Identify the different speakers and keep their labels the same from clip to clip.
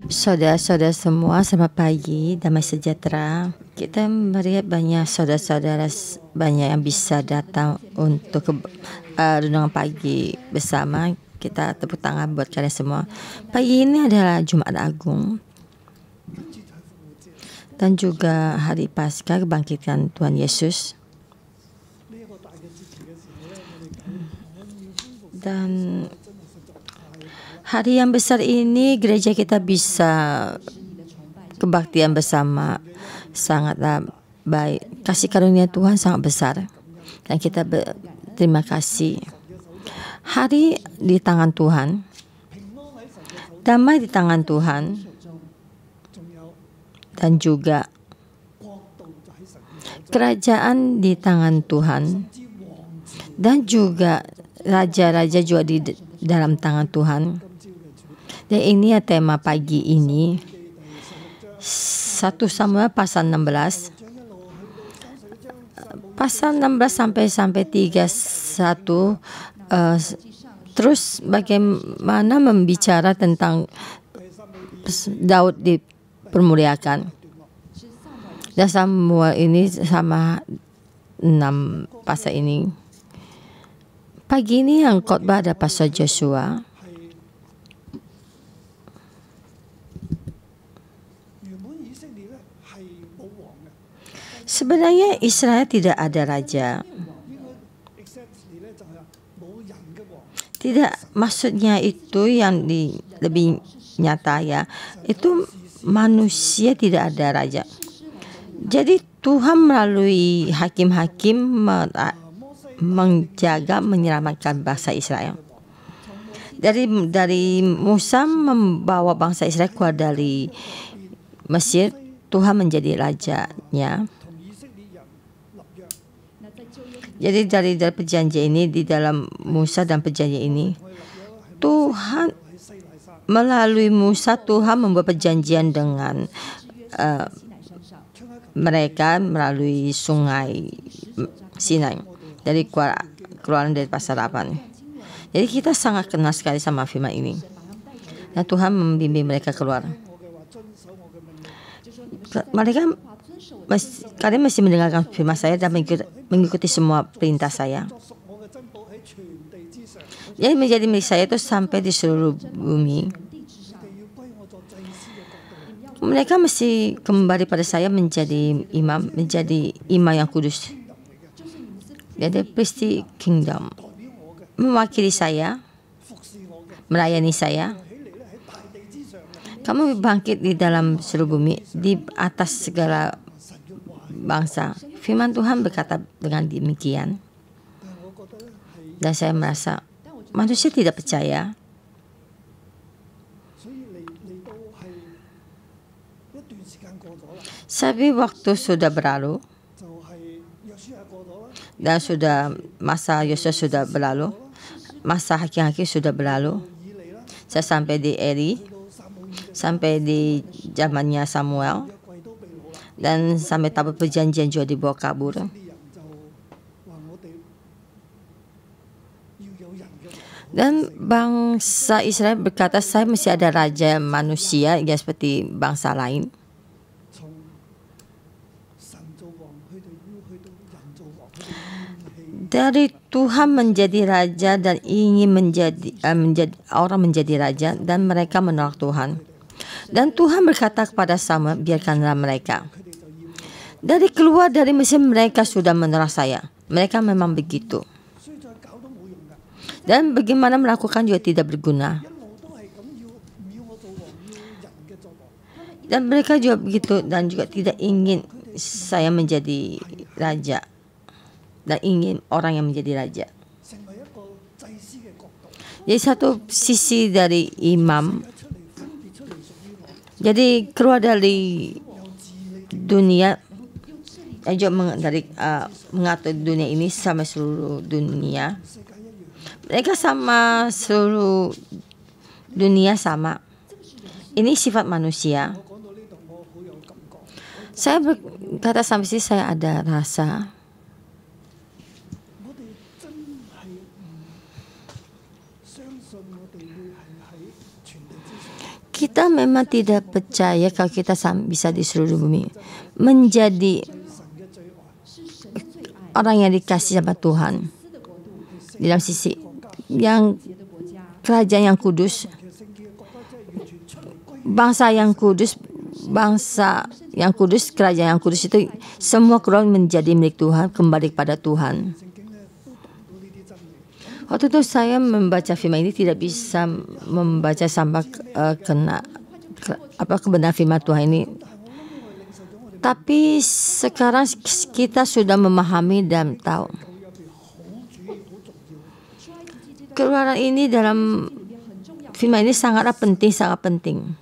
Speaker 1: Saudara-saudara semua, selamat pagi, damai sejahtera. Kita melihat banyak saudara-saudara banyak yang bisa datang untuk renungan pagi bersama. Kita tepuk tangan buat kalian semua. Pagi ini adalah Jumat Agung dan juga hari Paskah kebangkitan Tuhan Yesus. Dan hari yang besar ini gereja kita bisa kebaktian bersama, sangatlah baik. Kasih karunia Tuhan sangat besar dan kita berterima kasih. Hari di tangan Tuhan, damai di tangan Tuhan, dan juga kerajaan di tangan Tuhan, dan juga raja-raja juga di dalam tangan Tuhan. Dan ini ya tema pagi ini. 1 Samuel pasal 16. Pasal 16 sampai 31 terus bagaimana membicara tentang Daud dipermuliakan. Dan Samuel ini sama 6 pasal ini. Pagi ini yang khotbah ada Pastor Joshua. Sebenarnya Israel tidak ada raja. Tidak, maksudnya itu yang lebih nyata ya. Itu manusia tidak ada raja. Jadi Tuhan melalui hakim-hakim menjaga, menyelamatkan bangsa Israel. Dari Musa membawa bangsa Israel keluar dari Mesir, Tuhan menjadi rajanya. Jadi dari perjanjian ini, di dalam Musa dan perjanjian ini, Tuhan melalui Musa, Tuhan membuat perjanjian dengan mereka melalui sungai Sinai. Dari keluaran dari pasal 8. Jadi kita sangat kenal sekali sama firman ini. Dan Tuhan membimbing mereka keluar. Kalian mesti mendengarkan firman saya dan mengikuti semua perintah saya. Jadi menjadi milik saya itu sampai di seluruh bumi. Mereka mesti kembali pada saya menjadi imam yang kudus. Jadi priestly kingdom mewakili saya, melayani saya. Kamu bangkit di dalam seluruh bumi, di atas segala bangsa. Firman Tuhan berkata dengan demikian. Dan saya merasa manusia tidak percaya. Tapi waktu sudah berlalu. Dan masa Yosua sudah berlalu, masa hakim-hakim sudah berlalu. Saya sampai di Eli, sampai di zamannya Samuel, dan sampai tabut perjanjian juga dibawa kabur. Dan bangsa Israel berkata, saya mesti ada raja manusia yang seperti bangsa lain. Dari Tuhan menjadi raja dan ingin menjadi orang menjadi raja, dan mereka menolak Tuhan. Dan Tuhan berkata kepada Samuel, biarkanlah mereka. Dari keluar dari Mesir mereka sudah menolak saya. Mereka memang begitu. Dan bagaimana melakukan juga tidak berguna. Dan mereka juga begitu dan juga tidak ingin saya menjadi raja. Dan ingin orang yang menjadi raja. Jadi satu sisi dari imam. Jadi keluar dari dunia. Dan juga mengatur dunia ini sama seluruh dunia. Mereka sama seluruh dunia sama. Ini sifat manusia. Saya berkata sampai sini saya ada rasa. kita memang tidak percaya kalau kita bisa di seluruh bumi menjadi orang yang dikasih sama Tuhan di dalam sisi yang kerajaan yang kudus, bangsa yang kudus, kerajaan yang kudus itu semua keluar menjadi milik Tuhan, kembali kepada Tuhan. Waktu itu saya membaca firman ini tidak bisa membaca sampai kebenaran firman Tuhan ini. Tapi sekarang kita sudah memahami dan tahu. Keluaran ini dalam firman ini sangatlah penting, sangat penting.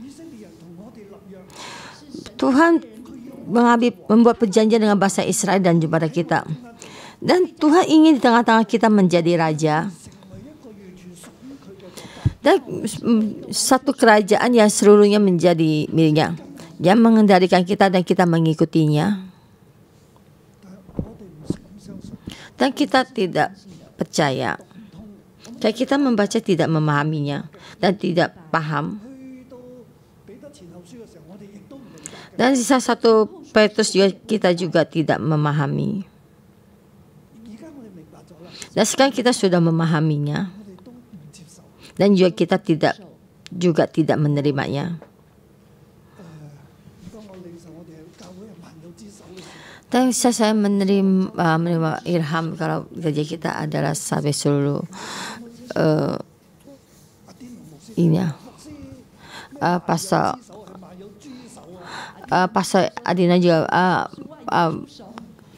Speaker 1: Tuhan membuat perjanjian dengan bangsa Israel dan kepada kita. Dan Tuhan ingin di tengah-tengah kita menjadi raja. Dan satu kerajaan yang seluruhnya menjadi miliknya, yang mengendalikan kita dan kita mengikutinya. Dan kita tidak percaya. Dan kita membaca tidak memahaminya dan tidak paham. Dan sisa 1 Petrus juga kita juga tidak memahami. Dan sekarang kita sudah memahaminya. Dan juga kita tidak menerimanya. Dan saya menerima ilham kalau gereja kita adalah sampai seluruh Pastor Adina juga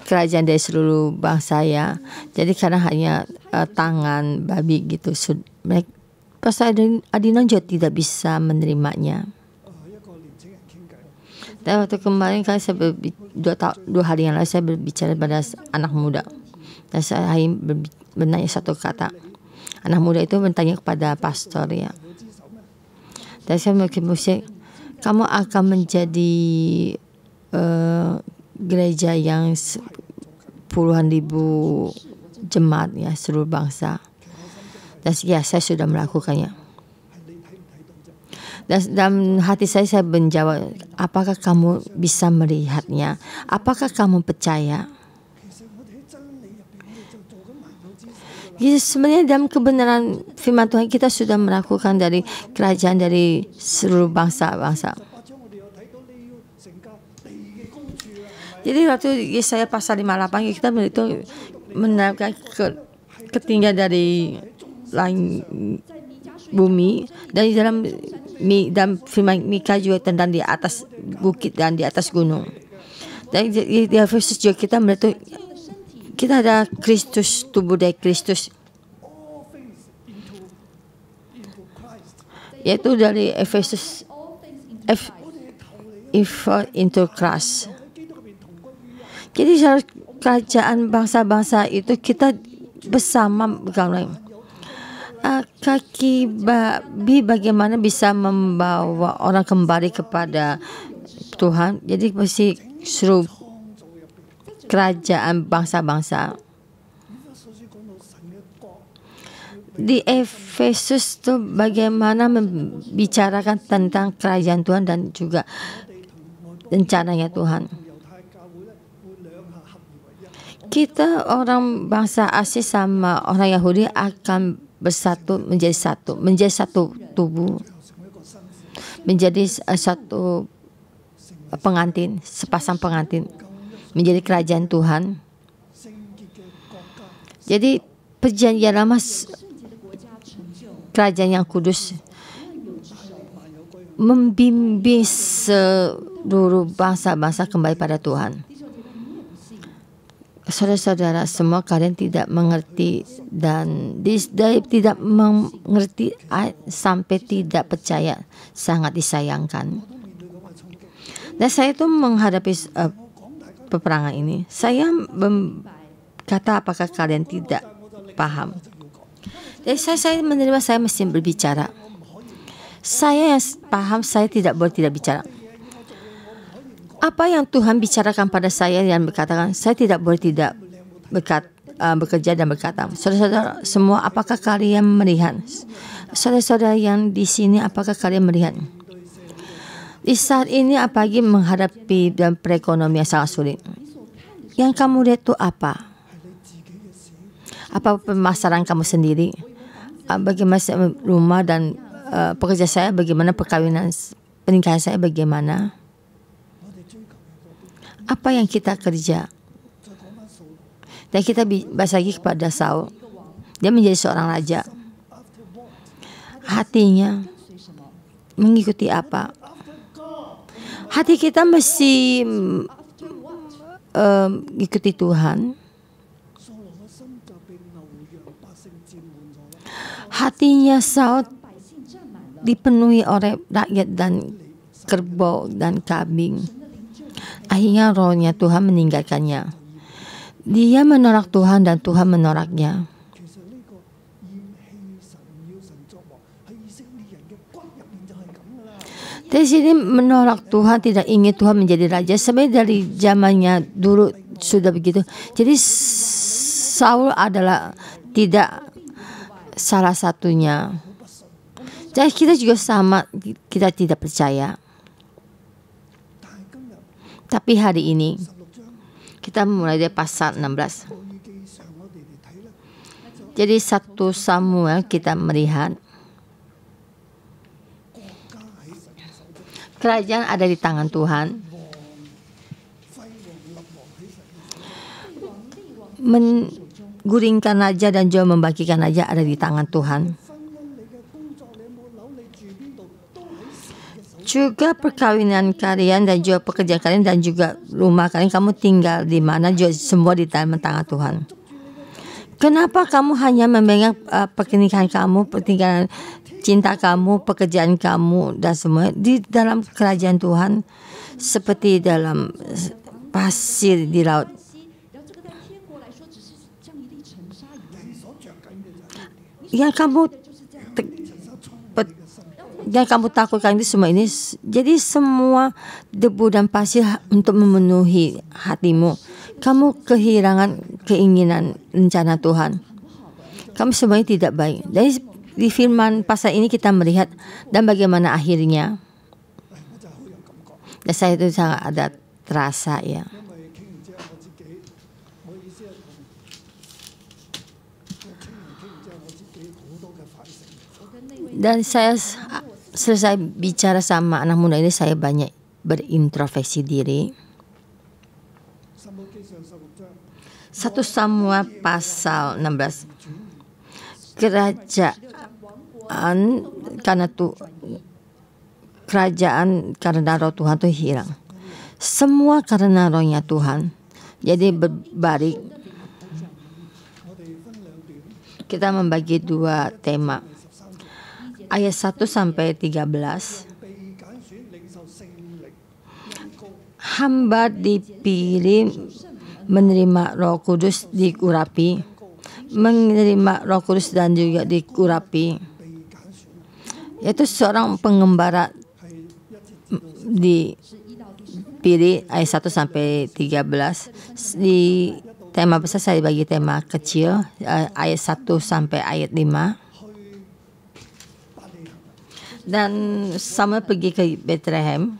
Speaker 1: kerajaan dari seluruh bangsa ya. Jadi karena hanya tangan babi gitu, Pastor Adina juga tidak bisa menerimanya. Dan waktu kemarin kan saya dua hari yang lalu saya berbicara pada anak muda. Dan saya bertanya satu kata. Anak muda itu bertanya kepada pastor ya. Dan saya mungkin kamu akan menjadi gereja yang puluhan ribu jemaat ya, seluruh bangsa. Dan ya, saya sudah melakukannya. Dan dalam hati saya menjawab, apakah kamu bisa melihatnya? Apakah kamu percaya? Ya, sebenarnya dalam kebenaran firman Tuhan kita sudah melakukan dari kerajaan dari seluruh bangsa-bangsa. Jadi waktu Yesaya pasal 58 kita itu menerapkan ketinggian dari langit bumi, dan di dalam firman Mika juga tentang di atas bukit dan di atas gunung. Dan di Efesus juga kita melihat kita ada Kristus, tubuh dari Kristus, yaitu dari Efesus into Christ. Jadi kerajaan bangsa-bangsa itu kita bersama bergabung. Kaki babi bagaimana bisa membawa orang kembali kepada Tuhan. Jadi mesti seluruh kerajaan bangsa-bangsa. Di Efesus itu bagaimana membicarakan tentang kerajaan Tuhan dan juga rencananya Tuhan. Kita orang bangsa asing sama orang Yahudi akan bersatu menjadi satu tubuh, menjadi satu pengantin, sepasang pengantin, menjadi kerajaan Tuhan. Jadi perjanjian lama kerajaan yang kudus membimbing seluruh bangsa-bangsa kembali pada Tuhan. Saudara-saudara semua, kalian tidak mengerti dan tidak mengerti sampai tidak percaya, sangat disayangkan. Dan saya itu menghadapi peperangan ini, saya kata apakah kalian tidak paham? Jadi saya menerima, saya mesti berbicara. Saya yang paham, saya tidak boleh tidak bicara. Apa yang Tuhan bicarakan pada saya yang berkatakan, saya tidak boleh tidak bekerja dan berkata. Saudara-saudara semua, apakah kalian melihat? Saudara-saudara yang di sini, apakah kalian melihat? Di saat ini apalagi menghadapi dan perekonomian sangat sulit. Yang kamu lihat itu apa? Apa pemasaran kamu sendiri? Bagaimana rumah dan pekerja saya, bagaimana pernikahan saya bagaimana? Apa yang kita kerja? Dan kita bahas lagi kepada Saul. Dia menjadi seorang raja. Hatinya mengikuti apa? Hati kita mesti ikuti Tuhan. Hatinya Saul dipenuhi oleh rakyat dan kerbau dan kambing. Akhirnya rohnya Tuhan meninggalkannya. Dia menolak Tuhan dan Tuhan menolaknya. Dari sini menolak Tuhan, tidak ingin Tuhan menjadi raja. Sebenarnya dari zamannya dulu sudah begitu. Jadi Saul adalah tidak salah satunya. Jadi kita juga sama, kita tidak percaya. Tapi hari ini kita mulai dari pasal 16. Jadi 1 Samuel kita melihat kerajaan ada di tangan Tuhan. Menggulingkan raja dan juga membagikan raja ada di tangan Tuhan. Juga perkawinan kalian dan juga pekerjaan kalian dan juga rumah kalian, kamu tinggal di mana juga semua di tangan Tuhan. Kenapa kamu hanya memegang pernikahan kamu, pernikahan cinta kamu, pekerjaan kamu dan semua di dalam kerajaan Tuhan seperti dalam pasir di laut. Yang kamu takutkan itu semua ini, jadi semua debu dan pasir untuk memenuhi hatimu. Kamu kehilangan keinginan rencana Tuhan. Kamu semuanya tidak baik. Dari di firman pasal ini kita melihat dan bagaimana akhirnya. Dan saya itu sangat ada terasa ya. Dan saya selesai bicara sama anak muda ini, saya banyak berintrospeksi diri. 1 Samuel pasal 16. Kerajaan karena roh Tuhan itu hilang. Semua karena rohnya Tuhan. Jadi berbalik. Kita membagi 2 tema. Ayat 1 sampai 13. Hamba dipilih menerima Roh Kudus diurapi, menerima Roh Kudus dan juga diurapi. Yaitu seorang pengembara dipilih ayat 1 sampai 13. Di tema besar saya bagi tema kecil ayat 1 sampai ayat 5. Dan Samuel pergi ke Bethlehem.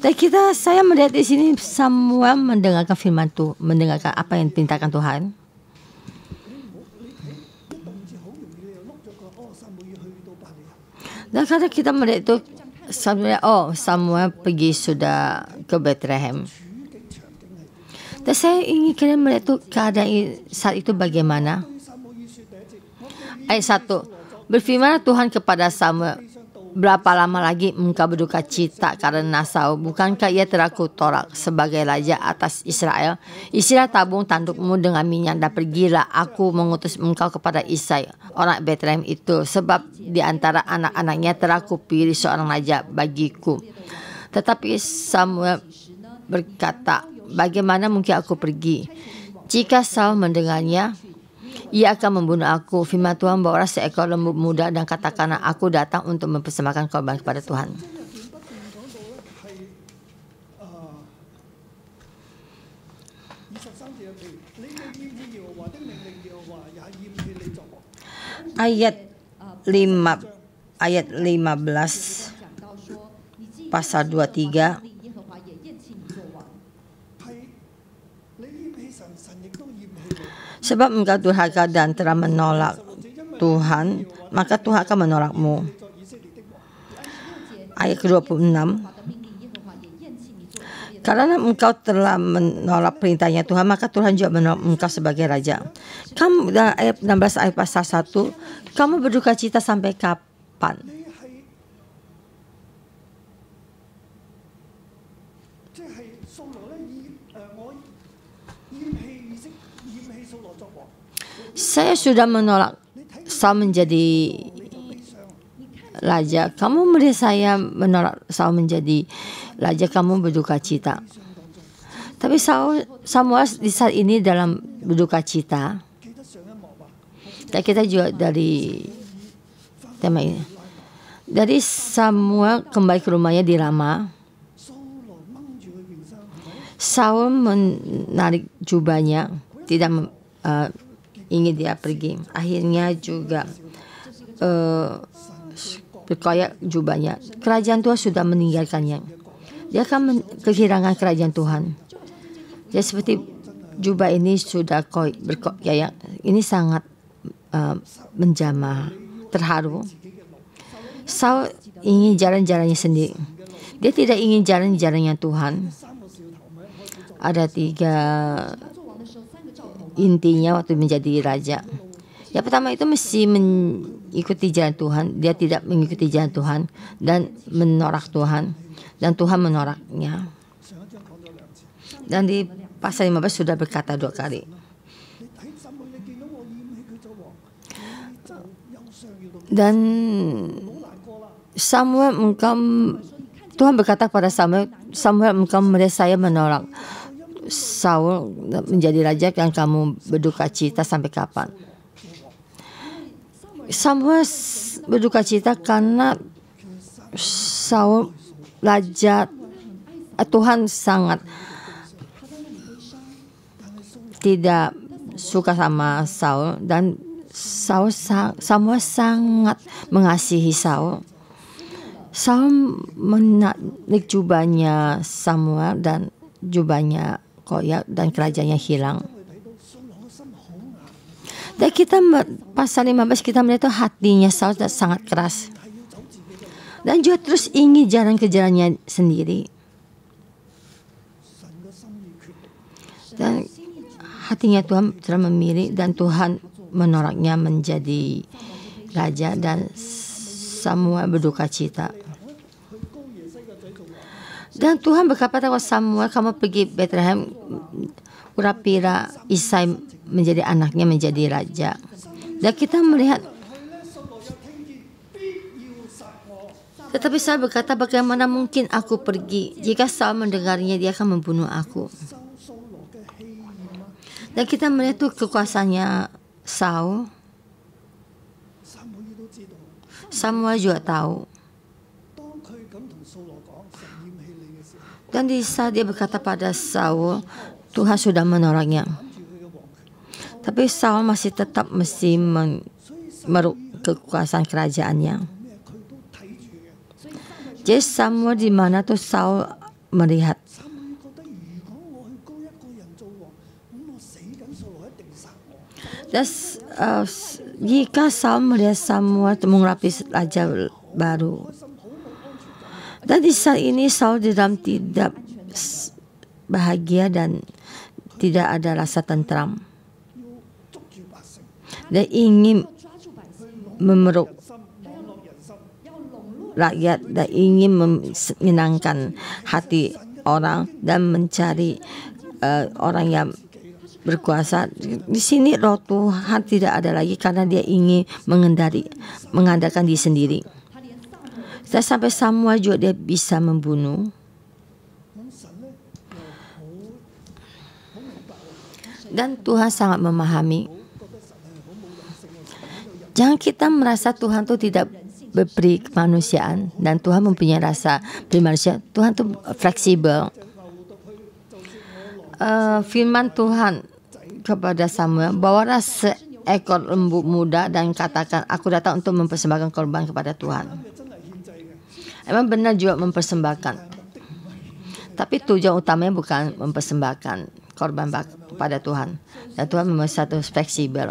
Speaker 1: Dan saya melihat di sini Samuel mendengarkan firman Tuhan, mendengarkan apa yang diperintahkan Tuhan. Dan kadang kita melihat itu Samuel pergi sudah ke Bethlehem. Dan saya ingin kalian melihat itu keadaan saat itu bagaimana. Ayat 1. Berfirman Tuhan kepada Samuel, berapa lama lagi engkau berduka cita karena Saul? Bukankah ia telah kutorak sebagai raja atas Israel? Isilah tabung tandukmu dengan minyak dan pergilah, aku mengutus engkau kepada Isai, orang Bethlehem itu, sebab di antara anak-anaknya telah kupilih seorang raja bagiku. Tetapi Samuel berkata, bagaimana mungkin aku pergi? Jika Saul mendengarnya, ia akan membunuh aku. Firman Tuhan, bawalah seekor lembu muda dan katakanlah, aku datang untuk mempersembahkan korban kepada Tuhan. Ayat 5 ayat 15 pasal 23. Sebab engkau durhaka dan telah menolak Tuhan, maka Tuhan akan menolakmu. Ayat ke-26. Karena engkau telah menolak perintahnya Tuhan, maka Tuhan juga menolak engkau sebagai raja. Kamu, dalam ayat 16 ayat pasal 1, kamu berduka cita sampai kapan? Saya sudah menolak Saul menjadi raja. Kamu melihat saya menolak Saul menjadi raja, kamu berduka cita. Tapi Samuel di saat ini dalam berduka cita. Dan kita juga dari tema ini. Dari Samuel kembali ke rumahnya di Rama. Saul menarik jubahnya, tidak ingin dia pergi. Akhirnya juga berkoyak jubahnya. Kerajaan Tuhan sudah meninggalkannya. Dia akan kehilangan kerajaan Tuhan. Jadi seperti jubah ini sudah berkoyak. Ini sangat menjamah, terharu. Saul ingin jalan-jalannya sendiri. Dia tidak ingin jalan-jalannya Tuhan. Ada 3 intinya waktu menjadi raja. Yang pertama itu mesti mengikuti jalan Tuhan. Dia tidak mengikuti jalan Tuhan dan menolak Tuhan, dan Tuhan menolaknya. Dan di pasal 15 sudah berkata 2 kali. Dan Samuel, Tuhan berkata pada Samuel, engkau melihat saya menolak Saul menjadi raja, dan kamu berduka cita sampai kapan? Samuel berduka cita karena Saul raja, Tuhan sangat tidak suka sama Saul, dan Samuel sangat mengasihi Saul. Saul menarik jubahnya Samuel, dan jubahnya koyak, dan kerajaannya hilang. Dan kita pasal 15 kita melihat hatinya Saul sangat keras, dan juga terus ingin jalan ke jalannya sendiri. Dan hatinya Tuhan telah memilih, dan Tuhan menolaknya menjadi raja, dan Samuel berduka cita. Dan Tuhan berkata kepada Samuel, kamu pergi Bethlehem, Urapira Isai menjadi anaknya menjadi raja. Dan kita melihat, tetapi Saul berkata, bagaimana mungkin aku pergi? Jika Saul mendengarnya, dia akan membunuh aku. Dan kita melihat tuh kekuasaannya Saul. Samuel juga tahu. Dan di saat dia berkata pada Saul, Tuhan sudah menolaknya. Tapi Saul masih tetap mesti memeluk kekuasaan kerajaannya. Jadi Samuel di mana tuh Saul melihat. Dan jika Saul melihat Samuel mengurapi raja baru. Dan di saat ini Saul dalam tidak bahagia dan tidak ada rasa tentram. Dan ingin memeluk rakyat, dan ingin menyenangkan hati orang, dan mencari orang yang berkuasa. Di sini roh Tuhan tidak ada lagi, karena dia ingin mengandalkan diri sendiri. Dan sampai Samuel juga dia bisa membunuh. Dan Tuhan sangat memahami. Jangan kita merasa Tuhan itu tidak beri kemanusiaan, dan Tuhan mempunyai rasa primanusia. Tuhan itu fleksibel. Firman Tuhan kepada Samuel, bawalah ekor lembu muda dan katakan, aku datang untuk mempersembahkan korban kepada Tuhan. Emang benar juga mempersembahkan, tapi tujuan utamanya bukan mempersembahkan korban kepada Tuhan. Dan Tuhan memang satu fleksibel.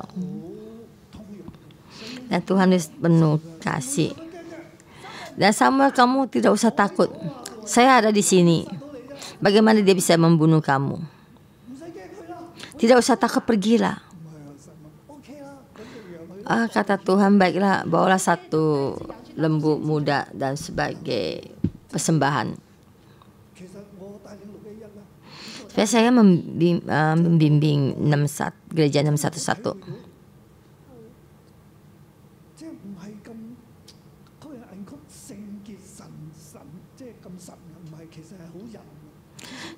Speaker 1: Dan Tuhan penuh kasih. Dan Samuel, kamu tidak usah takut. Saya ada di sini. Bagaimana dia bisa membunuh kamu? Tidak usah takut, pergilah. Kata Tuhan, baiklah, bawalah satu lembu muda dan sebagai persembahan. Saya membimbing gereja 611.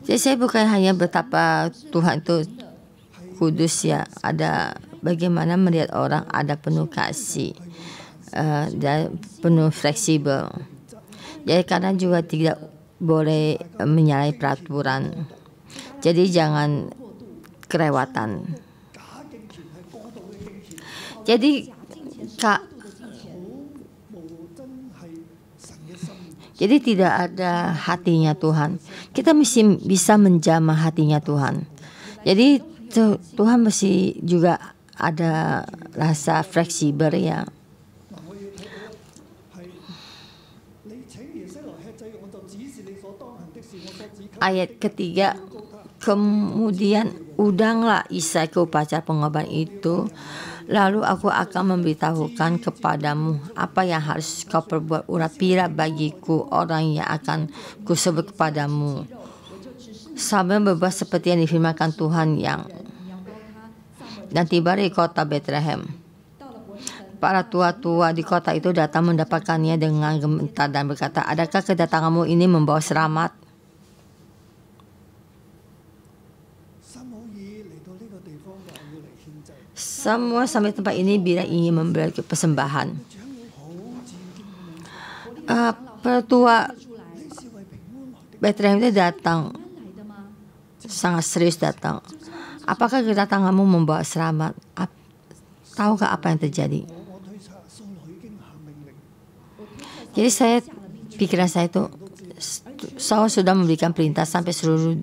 Speaker 1: Jadi saya bukan hanya betapa Tuhan itu kudus ya, ada bagaimana melihat orang ada penuh kasih dan penuh fleksibel. Jadi karena juga tidak boleh menyalahi peraturan. Jadi jangan kelewatan. Jadi jadi tidak ada hatinya Tuhan. Kita mesti bisa menjamah hatinya Tuhan. Jadi Tuhan mesti juga ada rasa fleksibel ya. Ayat ketiga, kemudian undanglah Isai ke upacara pengorbanan itu, lalu aku akan memberitahukan kepadamu apa yang harus kau perbuat. Urapilah bagiku orang yang akan kusebut kepadamu. Samuel berbuat seperti yang difirmankan Tuhan dan tiba di kota Bethlehem. Para tua-tua di kota itu datang mendapatkannya dengan gemetar dan berkata, adakah kedatanganmu ini membawa selamat? Semua sampai tempat ini bila ingin memberi persembahan. Petua Bethlehem itu datang, sangat serius datang. Apakah kedatanganmu membawa selamat? Tahukah apa yang terjadi? Jadi pikiran saya itu, Saul sudah memberikan perintah sampai seluruh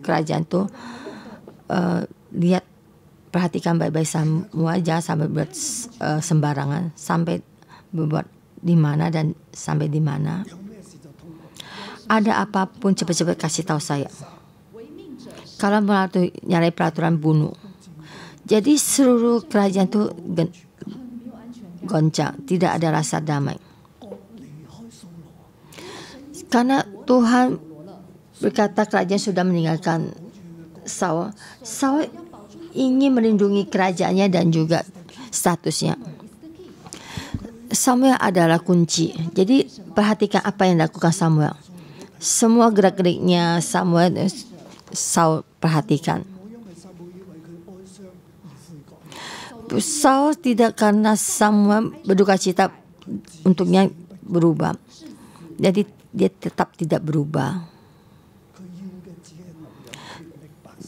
Speaker 1: kerajaan itu lihat, perhatikan baik-baik semua, jangan sampai buat sembarangan, sampai berbuat di mana dan sampai di mana. Ada apapun cepat-cepat kasih tahu saya. Kalau nyari peraturan bunuh. Jadi seluruh kerajaan itu goncang, tidak ada rasa damai. Karena Tuhan berkata kerajaan sudah meninggalkan Saul. Saul ingin melindungi kerajaannya dan juga statusnya. Samuel adalah kunci. Jadi perhatikan apa yang dilakukan Samuel. Semua gerak-geriknya Saul perhatikan. Saul tidak karena Samuel berduka cita untuknya berubah. Jadi dia tetap tidak berubah.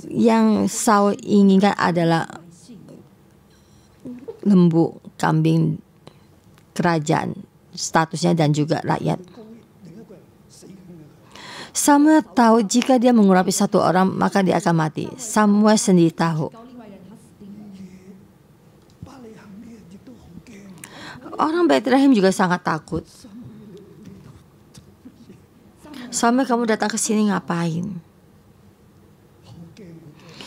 Speaker 1: Yang Saul inginkan adalah lembu, kambing, kerajaan, statusnya dan juga rakyat. Samuel tahu jika dia mengurapi satu orang maka dia akan mati. Samuel sendiri tahu. Orang Bethlehem juga sangat takut. Samuel, kamu datang ke sini ngapain?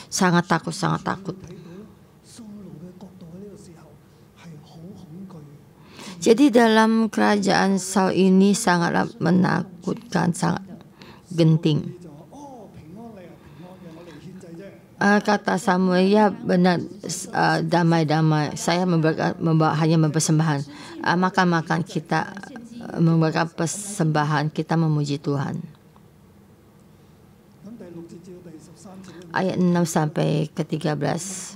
Speaker 1: Sangat takut, sangat takut. Jadi dalam kerajaan Saul ini sangatlah menakutkan, sangat genting. Kata Samuel, ya benar, damai-damai. Saya hanya mempersembahkan. Makan-makan kita memberikan persembahan, kita memuji Tuhan. Ayat 6 sampai ke 13.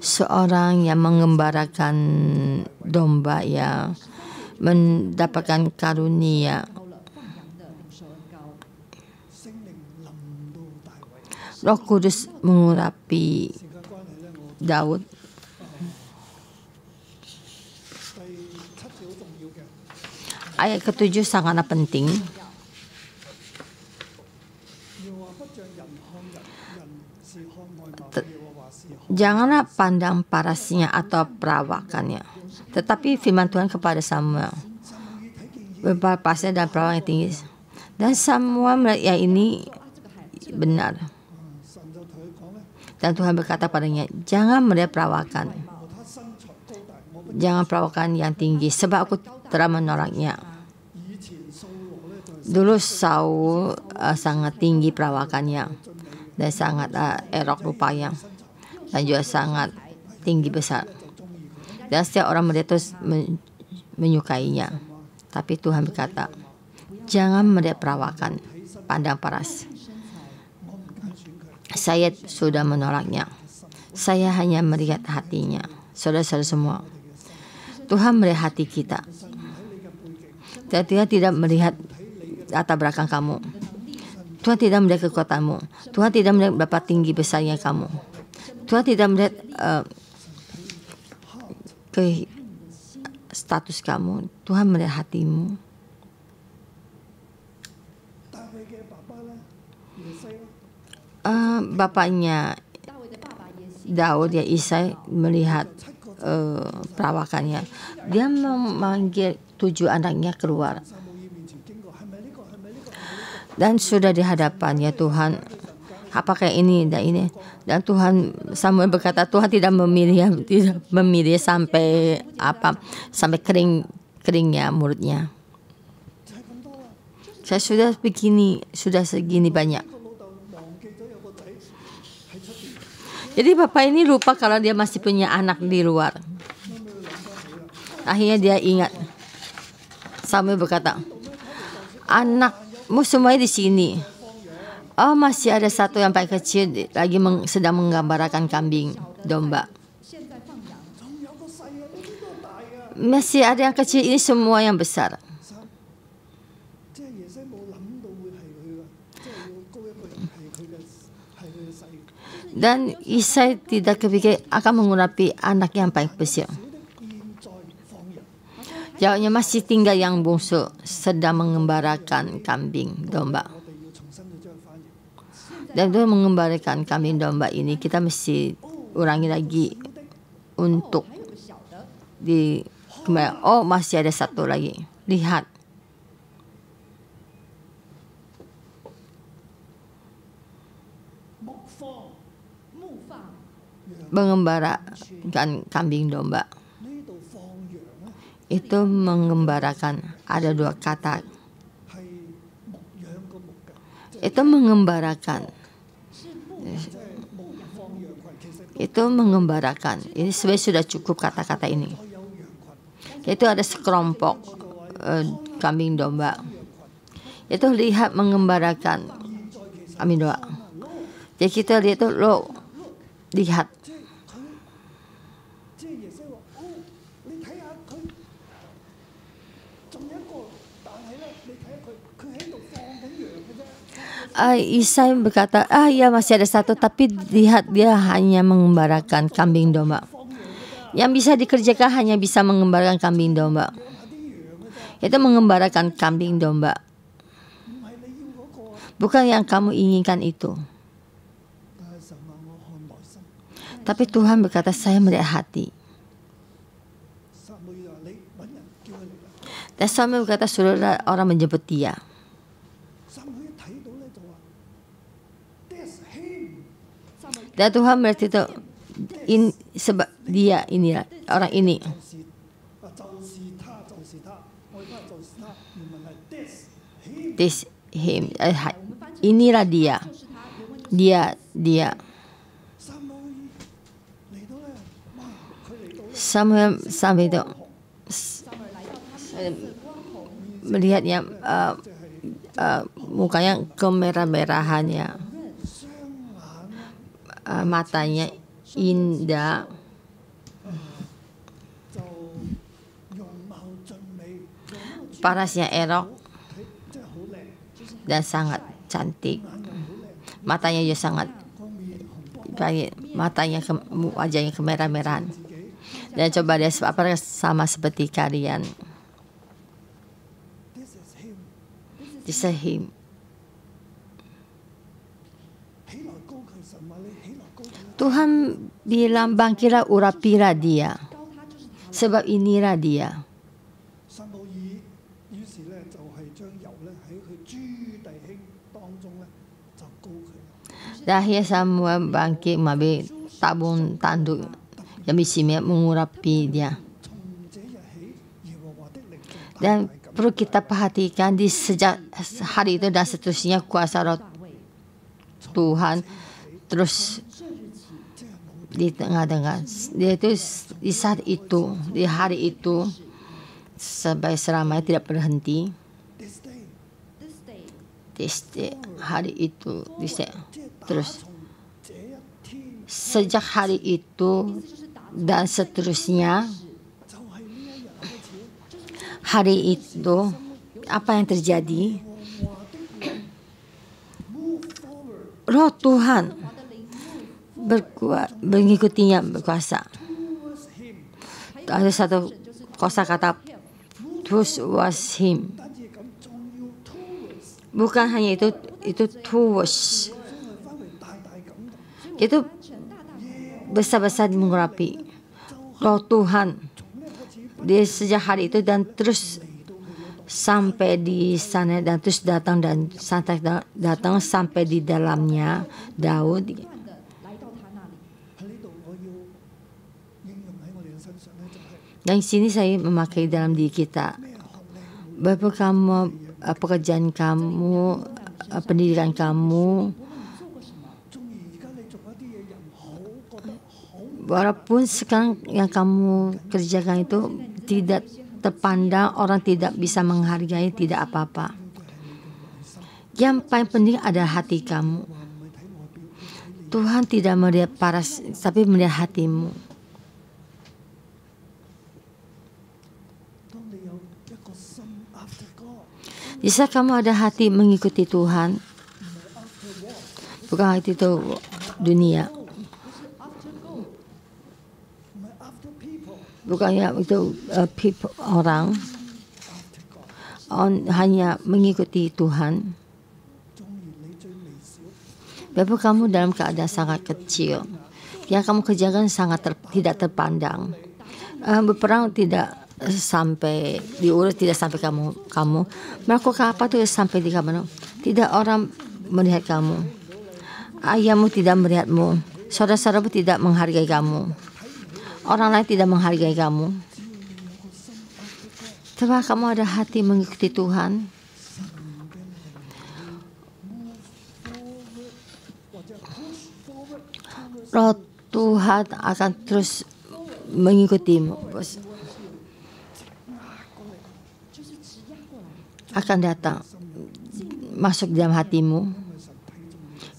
Speaker 1: Seorang yang mengembarakan domba yang mendapatkan karunia. Roh Kudus mengurapi Daud. Ayat ke-7 sangatlah penting. Janganlah pandang parasnya atau perawakannya, tetapi firman Tuhan kepada Samuel, parasnya dan perawakan yang tinggi. Dan Samuel melihat ini benar. Dan Tuhan berkata padanya, jangan melihat perawakan, jangan perawakan yang tinggi, sebab aku telah menolaknya. Dulu Saul sangat tinggi perawakannya dan sangat elok rupanya dan juga sangat tinggi besar. Dan setiap orang melihat terus menyukainya. Tapi Tuhan berkata, jangan melihat perawakan, pandang paras. Saya sudah menolaknya. Saya hanya melihat hatinya. Saudara-saudara semua, Tuhan melihat hati kita. Dan Tuhan tidak melihat latar belakang kamu. Tuhan tidak melihat kekuatanmu. Tuhan tidak melihat berapa tinggi besarnya kamu. Tuhan tidak melihat status kamu. Tuhan melihat hatimu. Bapaknya Daud, ya Isai, melihat perawakannya. Dia memanggil 7 anaknya keluar. Dan sudah di hadapannya Tuhan, apakah ini dan ini? Dan Tuhan, Samuel berkata, Tuhan tidak memilih sampai sampai keringnya mulutnya. Saya sudah begini, sudah segini banyak. Jadi bapak ini lupa kalau dia masih punya anak di luar. Akhirnya dia ingat. Samuel berkata, anakmu semuanya di sini. Oh, masih ada satu yang paling kecil lagi sedang menggambarkan kambing domba. Masih ada yang kecil, ini semua yang besar. Dan Isai tidak kepikir akan mengurapi anak yang paling kecil. Jawabnya, masih tinggal yang bungsu sedang mengembarakan kambing domba. Dan untuk mengembarakan kambing domba ini kita mesti ulangi lagi untuk oh, masih ada satu lagi. Lihat. Mengembarakan kambing domba. Itu mengembarakan, ada 2 kata. Itu mengembarakan. Itu mengembarakan. Ini sebenarnya sudah cukup kata-kata ini. Itu ada sekelompok kambing domba. Itu lihat mengembarakan kambing domba. Jadi kita lihat itu lihat. Isai berkata, ya masih ada satu, tapi lihat dia hanya mengembarakan kambing domba. Yang bisa dikerjakan hanya bisa mengembarakan kambing domba. Itu mengembarakan kambing domba. Bukan yang kamu inginkan itu. Tapi Tuhan berkata, saya melihat hati. Dan Samuel berkata, sudah orang menjemput dia. Dan Tuhan berarti itu sebab dia inilah orang ini. This him, inilah dia. Dia. Samuel sampai itu melihatnya mukanya kemerah-merahannya. Matanya indah, parasnya elok dan sangat cantik. Matanya juga sangat baik. matanya wajahnya kemerah-merahan. Dan coba dia apakah sama seperti kalian? This is him. Tuhan bilang bangkitlah, urapilah dia, sebab inilah dia. Dahil Samuel bangkit mengambil tabung tanduk yang berisi mengurapi dia. Dan perlu kita perhatikan di sejak hari itu dan seterusnya kuasa roh Tuhan terus di tengah-tengah. Dia itu di saat itu, di hari itu sampai selamanya tidak berhenti. Hari itu terus sejak hari itu dan seterusnya. Hari itu apa yang terjadi? Roh Tuhan mengikutinya berkuasa. Ada satu kosakata was him. Bukan hanya itu towards. Itu besar-besar mengurapi Roh Tuhan di sejak hari itu dan terus sampai di sana dan terus datang dan datang sampai di dalamnya Daud. Dan sini saya memakai dalam diri kita. Bapak kamu, pekerjaan kamu, pendidikan kamu, walaupun sekarang yang kamu kerjakan itu tidak terpandang, orang tidak bisa menghargai, tidak apa-apa. Yang paling penting adalah hati kamu. Tuhan tidak melihat paras, tapi melihat hatimu. Jika kamu ada hati mengikuti Tuhan, bukan hati itu dunia, bukannya itu people, orang hanya mengikuti Tuhan. Bapak kamu dalam keadaan sangat kecil, yang kamu kerjakan sangat tidak terpandang. Berperang tidak sampai diurus, tidak sampai kamu melakukan apa tuh sampai di kamu. Tidak orang melihat kamu, ayahmu tidak melihatmu, saudara-saudaramu tidak menghargai kamu, orang lain tidak menghargai kamu. Coba kamu ada hati mengikuti Tuhan. Roh Tuhan akan terus mengikutimu, bos. Akan datang masuk dalam hatimu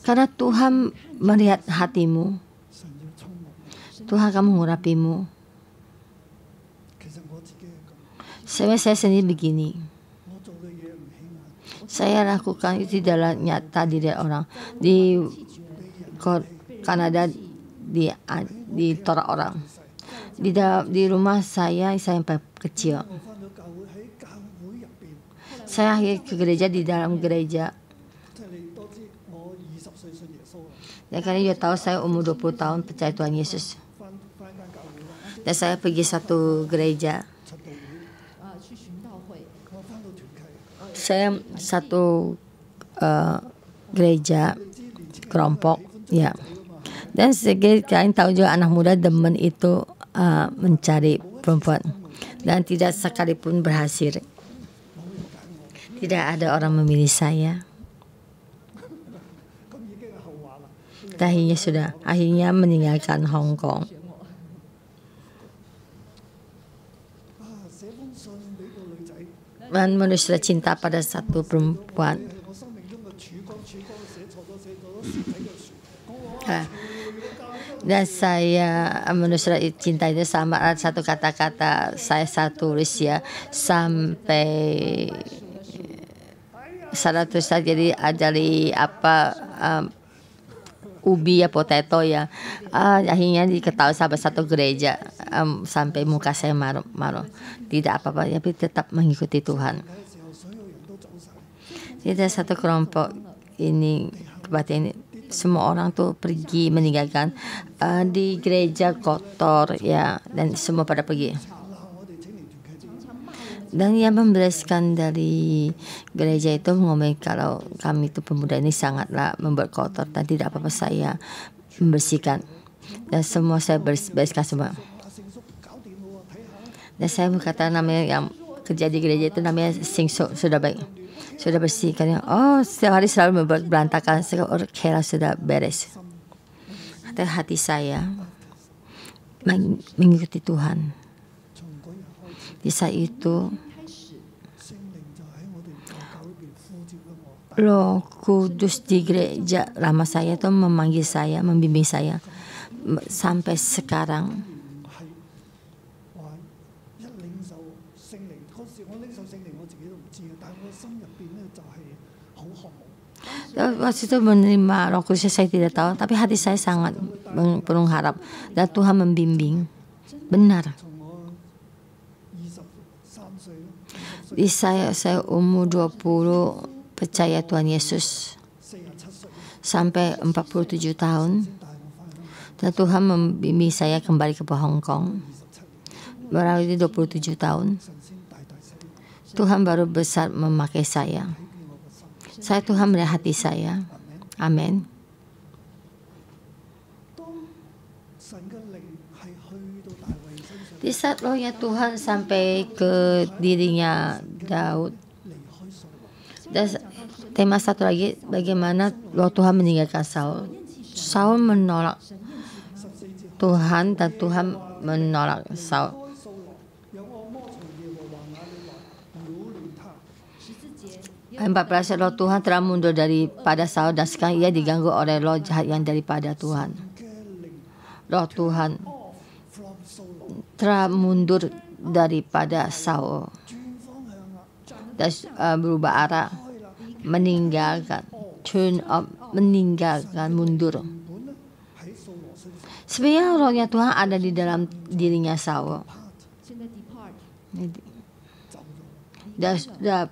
Speaker 1: karena Tuhan melihat hatimu. Tuhan akan mengurapimu. Saya sendiri begini, saya lakukan itu tidak nyata di orang di Kanada, di torak orang di rumah saya sampai kecil. Saya akhirnya ke gereja, di dalam gereja. Dan karena dia tahu saya umur 20 tahun percaya Tuhan Yesus. Dan saya pergi satu gereja. Saya satu gereja kelompok, ya. Dan kalian tahu juga anak muda demen itu mencari perempuan. Dan tidak sekalipun berhasil. Tidak ada orang memilih saya. Akhirnya meninggalkan Hong Kong. Dan manusia cinta pada satu perempuan. Dan saya manusia cinta itu sama satu kata-kata saya tulis ya sampai 100 jadi dari apa ubi ya, potato ya. Akhirnya diketahui sahabat satu gereja, sampai muka saya malu. Tidak apa-apa, tapi tetap mengikuti Tuhan. Tidak satu kelompok ini kebaktian ini, semua orang tuh pergi meninggalkan di gereja kotor ya, dan semua pada pergi. Dan yang membereskan dari gereja itu ngomong kalau kami itu pemuda ini sangatlah membuat kotor, dan tidak apa-apa saya membersihkan, dan semua saya bereskan semua. Dan saya berkata namanya yang kerja di gereja itu namanya Singso, sudah baik, sudah bersihkan. Oh, setiap hari selalu membuat berantakan, kira sudah beres. Hati saya mengikuti Tuhan. Di saat itu Roh Kudus di gereja lama saya itu memanggil saya, membimbing saya sampai sekarang. Waktu itu menerima Roh Kudus saya tidak tahu, tapi hati saya sangat penuh harap, dan Tuhan membimbing benar. Di saya umur 20 percaya Tuhan Yesus sampai 47 tahun, dan Tuhan membimbing saya kembali ke Hong Kong melalui 27 tahun. Tuhan baru besar memakai saya. Tuhan melihat hati saya. Amin. Di saat rohnya Tuhan sampai ke dirinya Daud. Dan tema satu lagi, bagaimana roh Tuhan meninggalkan Saul. Saul menolak Tuhan dan Tuhan menolak Saul. Ayat 14, roh Tuhan telah mundur daripada Saul, dan sekarang ia diganggu oleh roh jahat yang daripada Tuhan. Roh Tuhan telah mundur daripada Saul dan berubah arah, meninggalkan, mundur. Sebenarnya rohnya Tuhan ada di dalam dirinya Saul, dan sudah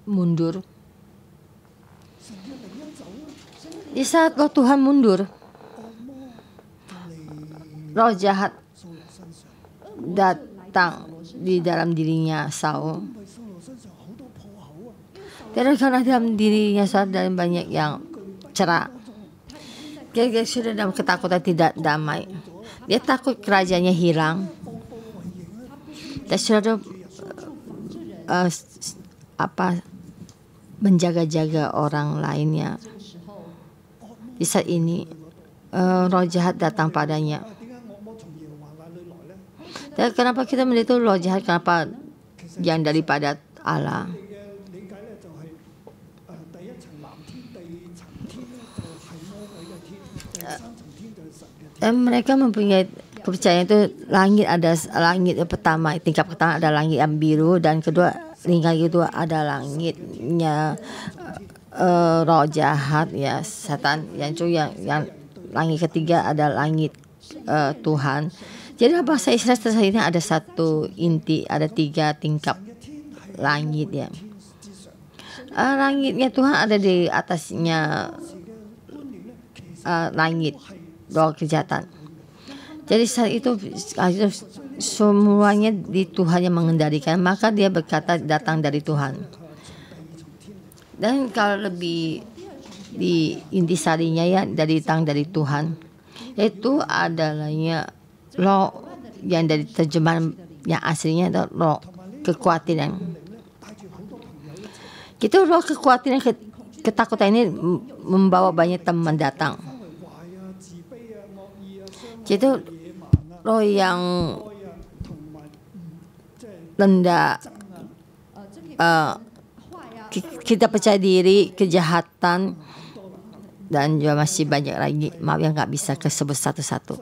Speaker 1: mundur. Di saat roh Tuhan mundur, roh jahat datang di dalam dirinya Saul. Dan karena dalam dirinya Saul dan banyak yang cerak, dia sudah dalam ketakutan, tidak damai. Dia takut kerajaannya hilang. Dan sudah menjaga-jaga orang lainnya. Di saat ini roh jahat datang padanya. Dan kenapa kita melihat roh jahat? Kenapa yang daripada Allah? Dan mereka mempunyai kepercayaan itu langit pertama, tingkat pertama ada langit yang biru, dan tingkat kedua ada langitnya roh jahat ya, setan, yang langit ketiga ada langit Tuhan. Jadi bahasa Israel ini ada satu inti, ada 3 tingkat langit ya. Langitnya Tuhan ada di atasnya langit roh kejahatan. Jadi saat itu semuanya di Tuhan yang mengendalikan, maka dia berkata datang dari Tuhan. Dan kalau lebih di intisarinya ya datang dari Tuhan, itu adalahnya roh yang dari terjemahan yang aslinya itu roh kekhawatiran. Kita roh kekhawatiran, ketakutan ini membawa banyak teman datang. Jadi roh yang rendah, kita percaya diri, kejahatan, dan juga masih banyak lagi yang nggak bisa kesebut satu-satu.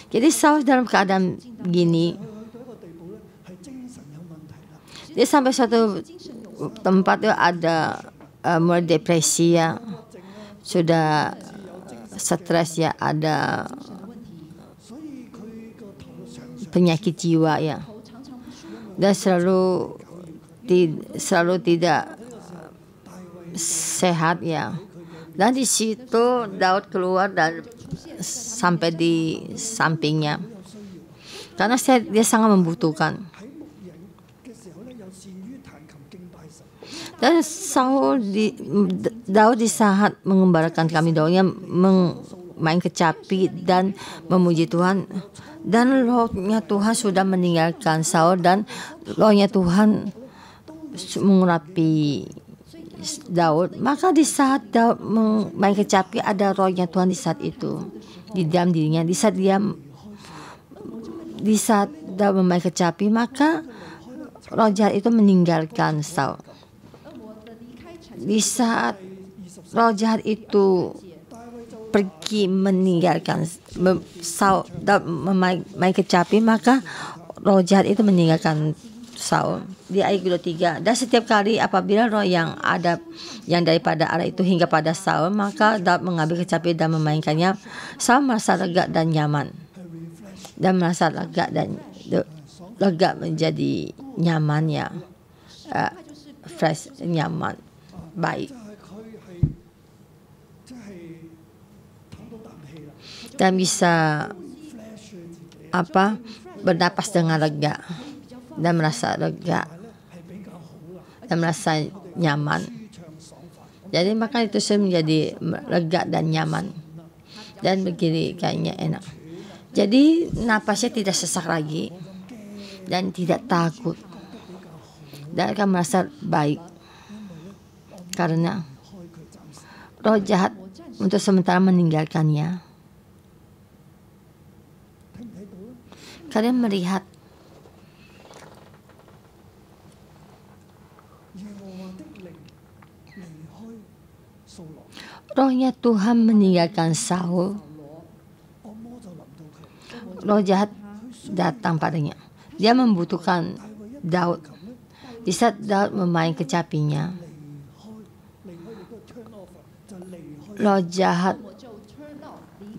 Speaker 1: Jadi Saul dalam keadaan gini, dia sampai suatu tempat itu ada mulai depresi ya, sudah stres ya, ada penyakit jiwa ya, dan selalu tidak sehat ya. Dan di situ Daud keluar dan sampai di sampingnya, karena dia sangat membutuhkan. Dan Daud di saat mengembarakan kami, Daudnya main kecapi dan memuji Tuhan, dan rohnya Tuhan sudah meninggalkan Saul, dan rohnya Tuhan mengurapi Daud. Maka di saat Daud main kecapi, ada rohnya Tuhan di saat itu di dalam dirinya. Di saat Daud main kecapi, maka roh jahat itu meninggalkan Saul. Di saat roh jahat itu pergi meninggalkan Saul, Daud main kecapi, maka roh jahat itu meninggalkan Saul. Di ayat 23, dan setiap kali apabila roh yang daripada Allah itu hingga pada Saul, maka Daud mengambil kecapi dan memainkannya. Saul merasa lega dan nyaman, dan merasa lega menjadi nyaman ya, fresh, nyaman, baik, dan bisa bernapas dengan lega, dan merasa lega dan merasa nyaman. Jadi maka itu saya menjadi lega dan nyaman, dan begini kayaknya enak. Jadi napasnya tidak sesak lagi dan tidak takut, dan akan merasa baik, karena roh jahat untuk sementara meninggalkannya. Kalian melihat rohnya Tuhan meninggalkan Saul, roh jahat datang padanya. Dia membutuhkan Daud. Di saat Daud memain kecapinya, roh jahat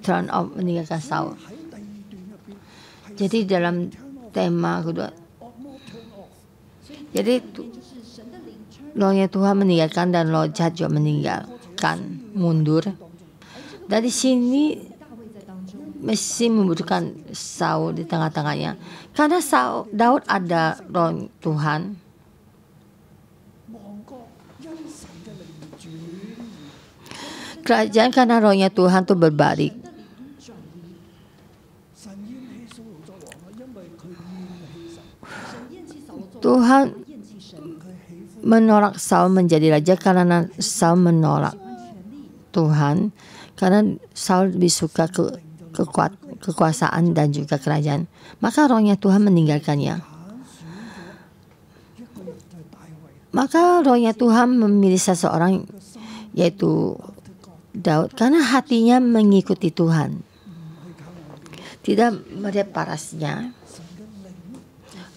Speaker 1: turn off, meninggalkan Saul. Jadi dalam tema kedua, jadi rohnya Tuhan meninggalkan dan roh jahat juga meninggalkan, mundur. Dari sini mesti membutuhkan Saul di tengah-tengahnya, karena Daud ada roh Tuhan. Kerajaan karena rohnya Tuhan itu berbalik. Tuhan menolak Saul menjadi raja karena Saul menolak Tuhan, karena Saul lebih suka kekuasaan dan juga kerajaan. Maka rohnya Tuhan meninggalkannya. Maka rohnya Tuhan memilih seseorang, yaitu Daud, karena hatinya mengikuti Tuhan, tidak melihat parasnya.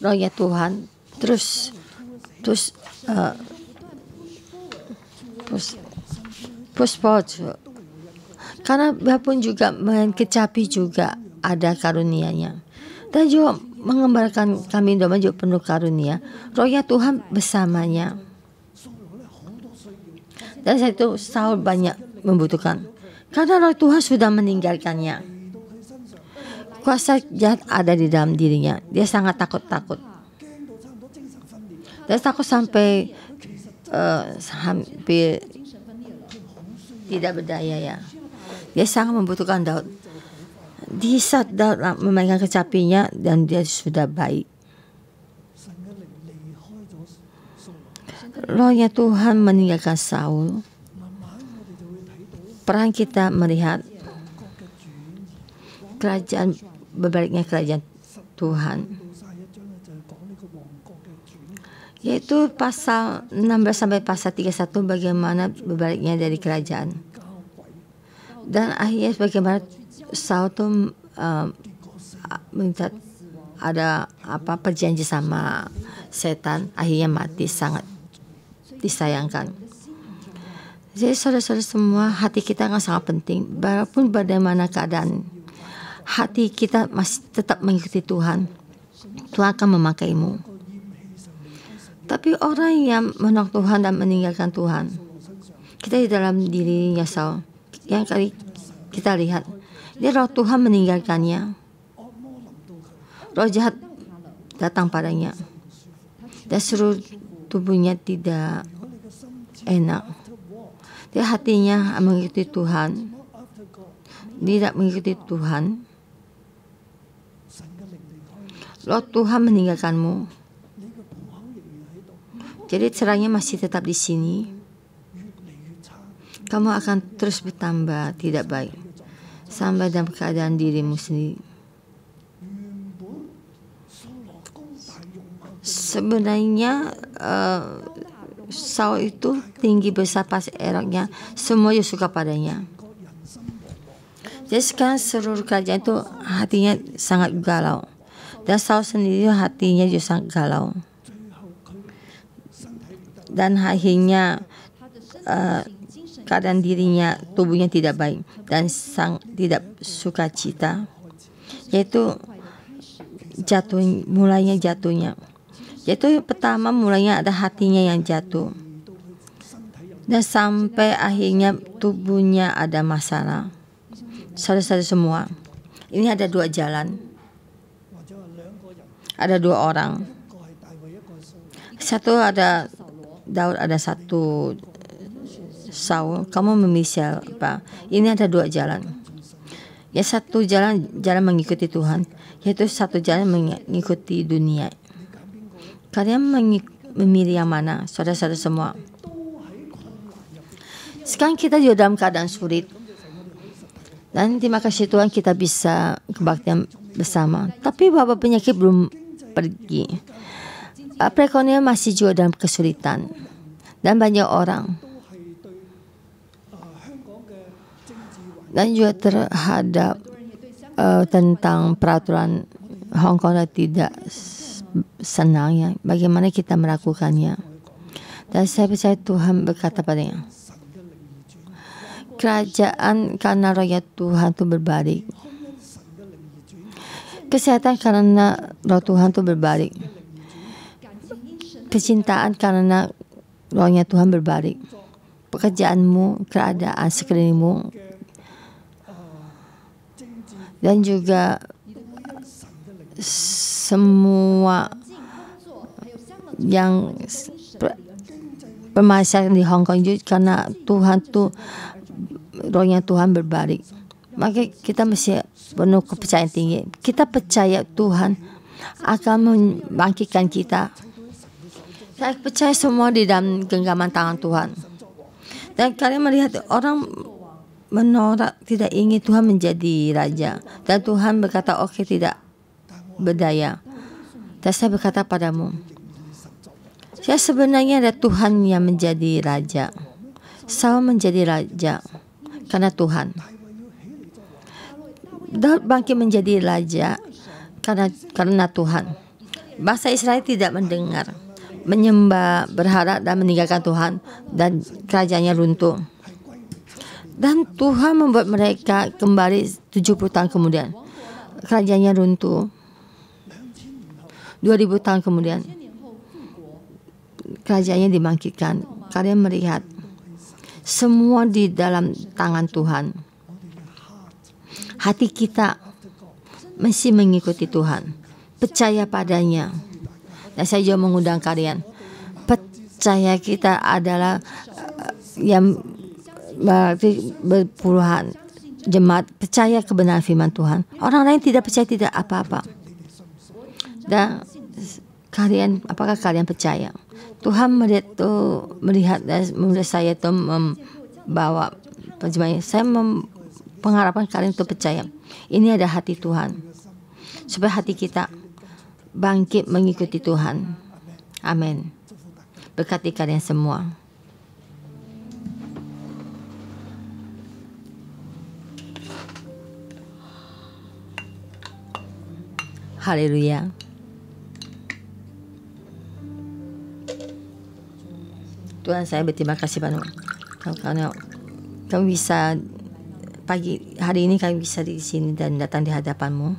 Speaker 1: Rohnya Tuhan terus push forward, karena biarpun juga main kecapi juga ada karunia-Nya, dan juga mengembarakan kami domba juga penuh karunia. Rohnya Tuhan bersamanya, dan saat itu Saul banyak membutuhkan, karena roh Tuhan sudah meninggalkannya. Kuasa jahat ada di dalam dirinya. Dia sangat takut, dan takut sampai hampir tidak berdaya ya. Dia sangat membutuhkan Daud. Di saat Daud memainkan kecapinya, dan dia sudah baik. Rohnya Tuhan meninggalkan Saul. Perang kita melihat berbaliknya kerajaan Tuhan, yaitu pasal 16 sampai pasal 31, bagaimana berbaliknya dari kerajaan. Dan akhirnya bagaimana Saul itu minta ada perjanji sama setan, akhirnya mati, sangat disayangkan. Jadi saudara-saudara semua, hati kita sangat penting. Walaupun bagaimana keadaan, hati kita masih tetap mengikuti Tuhan. Tuhan akan memakaimu. Tapi orang yang menolak Tuhan dan meninggalkan Tuhan, kita di dalam dirinya Saul, yang kali kita lihat, dia roh Tuhan meninggalkannya. Roh jahat datang padanya dan seluruh tubuhnya tidak enak. Dia hatinya mengikuti Tuhan, tidak mengikuti Tuhan. Roh Tuhan meninggalkanmu. Jadi serangnya masih tetap di sini. Kamu akan terus bertambah tidak baik sampai dalam keadaan dirimu sendiri. Sebenarnya Saul itu tinggi besar pas eroknya, semua juga suka padanya. Jadi sekarang seluruh kerajaan itu hatinya sangat galau, dan Saul sendiri hatinya juga sangat galau. Dan akhirnya keadaan dirinya, tubuhnya tidak baik dan tidak sukacita, yaitu mulainya jatuhnya. Yaitu pertama mulainya ada hatinya yang jatuh, dan sampai akhirnya tubuhnya ada masalah. Saudara-saudara semua, ini ada dua jalan, ada dua orang. Satu ada Daud, ada satu Saul. Kamu memilih siapa? Ini ada dua jalan. Ya, satu jalan mengikuti Tuhan, yaitu satu jalan mengikuti dunia. Kalian memilih yang mana, saudara-saudara semua? Sekarang kita juga dalam keadaan sulit, dan terima kasih Tuhan kita bisa kebaktian bersama. Tapi wabah penyakit belum pergi. Perekonomian masih juga dalam kesulitan, dan banyak orang, dan juga terhadap tentang peraturan Hong Kong tidak senang ya, bagaimana kita melakukannya. Dan saya percaya Tuhan berkata padanya, kerajaan karena rakyat Tuhan itu berbalik, kesehatan karena roh Tuhan itu berbalik, kecintaan karena rohnya Tuhan berbalik, pekerjaanmu, keadaan sekelilingmu, dan juga semua yang permasalahan di Hong Kong juga karena Tuhan tuh, rohnya Tuhan berbalik. Maka kita mesti penuh kepercayaan tinggi. Kita percaya Tuhan akan membangkitkan kita. Saya percaya semua di dalam genggaman tangan Tuhan. Dan kalian melihat orang menolak, tidak ingin Tuhan menjadi raja, dan Tuhan berkata oke, tidak berdaya. Dan saya berkata padamu, saya sebenarnya ada Tuhan yang menjadi raja. Saul menjadi raja karena Tuhan. Daud bangkit menjadi raja karena Tuhan. Bangsa Israel tidak mendengar, menyembah, berharap dan meninggalkan Tuhan, dan kerajaannya runtuh. Dan Tuhan membuat mereka kembali 70 tahun kemudian. Kerajaannya runtuh. 2000 tahun kemudian kerajaannya dibangkitkan. Kalian melihat semua di dalam tangan Tuhan. Hati kita mesti mengikuti Tuhan, percaya padanya. Dan saya juga mengundang kalian, percaya kita adalah yang berarti berpuluhan jemaat percaya kebenaran firman Tuhan. Orang lain tidak percaya, tidak apa-apa. Dan kalian, apakah kalian percaya? Tuhan melihat dan melihat saya itu membawa penjemaah. Saya mengharapkan kalian untuk percaya. Ini ada hati Tuhan, supaya hati kita bangkit mengikuti Tuhan. Amin. Berkati kalian semua. Haleluya. Tuhan, saya berterima kasih padamu. Karena kami bisa hari ini kami bisa di sini dan datang di hadapan-Mu.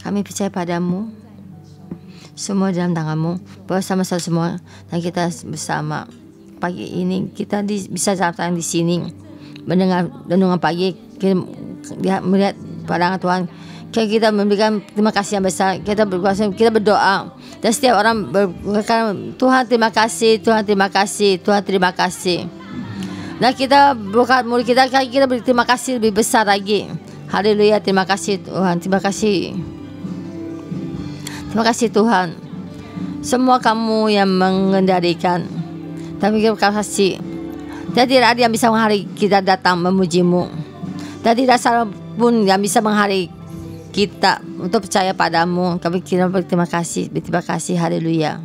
Speaker 1: Kami percaya padamu, semua dalam tangan-Mu, bersama-sama semua, dan kita bersama pagi ini kita bisa datang di sini mendengar renungan pagi, kita melihat pandangan Tuhan. Kita memberikan terima kasih yang besar. Kita berdoa dan setiap orang berkata, Tuhan terima kasih, Tuhan terima kasih, Tuhan terima kasih. Dan kita buka mulut kita berterima kasih lebih besar lagi. Haleluya, terima kasih Tuhan, terima kasih. Terima kasih Tuhan. Semua kamu yang mengendalikan. Tapi terima kasih. Dan tidak ada yang bisa menghalangi kita datang memuji-Mu. Dan tidak seorang pun yang bisa menghalangi kita untuk percaya padamu. Kami berterima kasih, haleluya.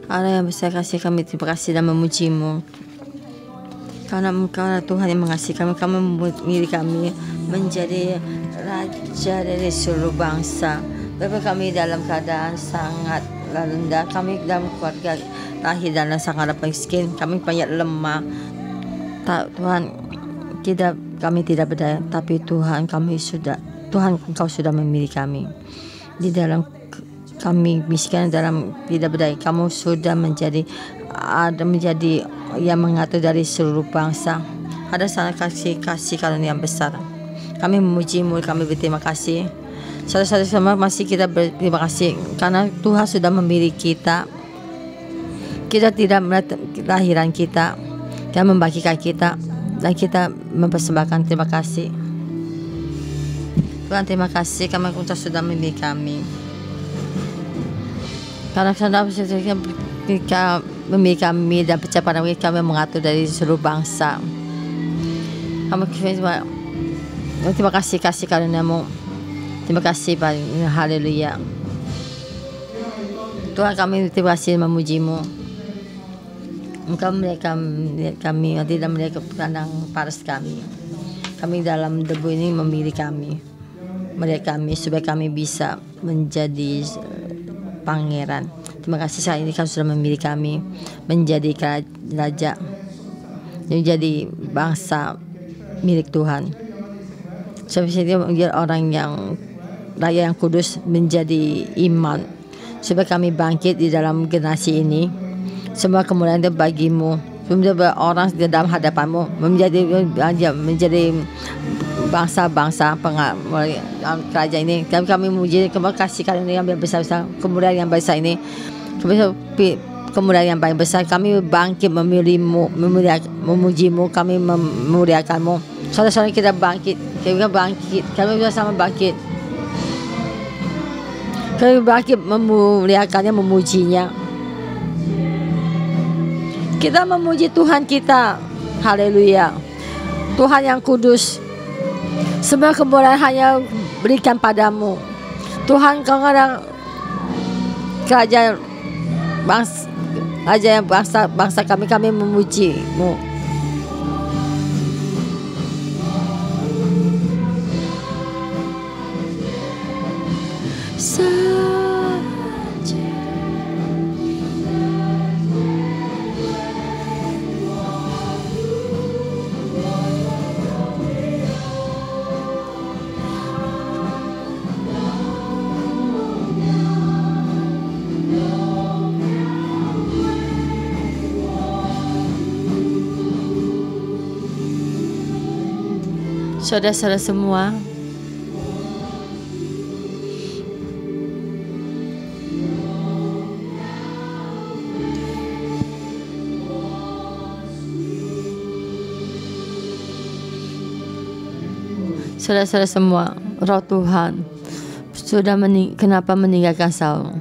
Speaker 1: Allah yang besar kasih, kami terima kasih dan memuji-Mu. Karena Engkau Tuhan yang mengasihi kami, kami memilih kami menjadi raja dari seluruh bangsa. Bapa kami dalam keadaan sangat rendah, kami dalam keluarga lahir dalam sangat miskin, kami banyak lemah. Tuhan, kami tidak berdaya, tapi Tuhan Engkau sudah memilih kami. Di dalam kami miskin, dalam tidak berdaya, kamu sudah menjadi yang mengatur dari seluruh bangsa. Ada sangat kasih karunia yang besar. Kami memuji-Mu, kami berterima kasih. Saudara-saudara semua, masih kita berterima kasih karena Tuhan sudah memilih kita. Kita tidak melihat kelahiran kita, Dia membagikan kita, dan kita mempersembahkan terima kasih. Tuhan, terima kasih karena Engkau sudah memilih kami. Karena ketika memilih kami dan percaya pada kami mengatur dari seluruh bangsa. Terima kasih karunia-Mu. Terima kasih, haleluya. Tuhan, kami terima kasih memuji-Mu. Engkau melihat kami, tidak melihat pandang paras kami. Kami dalam debu ini memilih kami, melihat kami supaya kami bisa menjadi pangeran. Terima kasih saat ini Kau sudah memilih kami menjadi raja, menjadi bangsa milik Tuhan. Supaya menjadi orang yang raya yang kudus, menjadi iman, supaya kami bangkit di dalam generasi ini. Semua kemuliaan itu bagi-Mu, menjadi orang di dalam hadapan-Mu, menjadi bangsa-bangsa kerajaan ini. Kami memuji, terima kasih karunia yang besar-besar, kemuliaan yang besar ini, kemuliaan yang paling besar. Kami bangkit memilih-Mu, memuji-Mu, kami memuliakan-Mu. Saudara-saudara kita bangkit, kami bersama bangkit. Kami bangkit memuliakannya, memujinya. Kita memuji Tuhan kita, haleluya. Tuhan yang kudus, semua kemuliaan hanya berikan padamu. Tuhan, Kau adalah kerajaan bangsa kami memuji-Mu. Saudara-saudara semua, Roh Tuhan sudah kenapa meninggalkan Saul?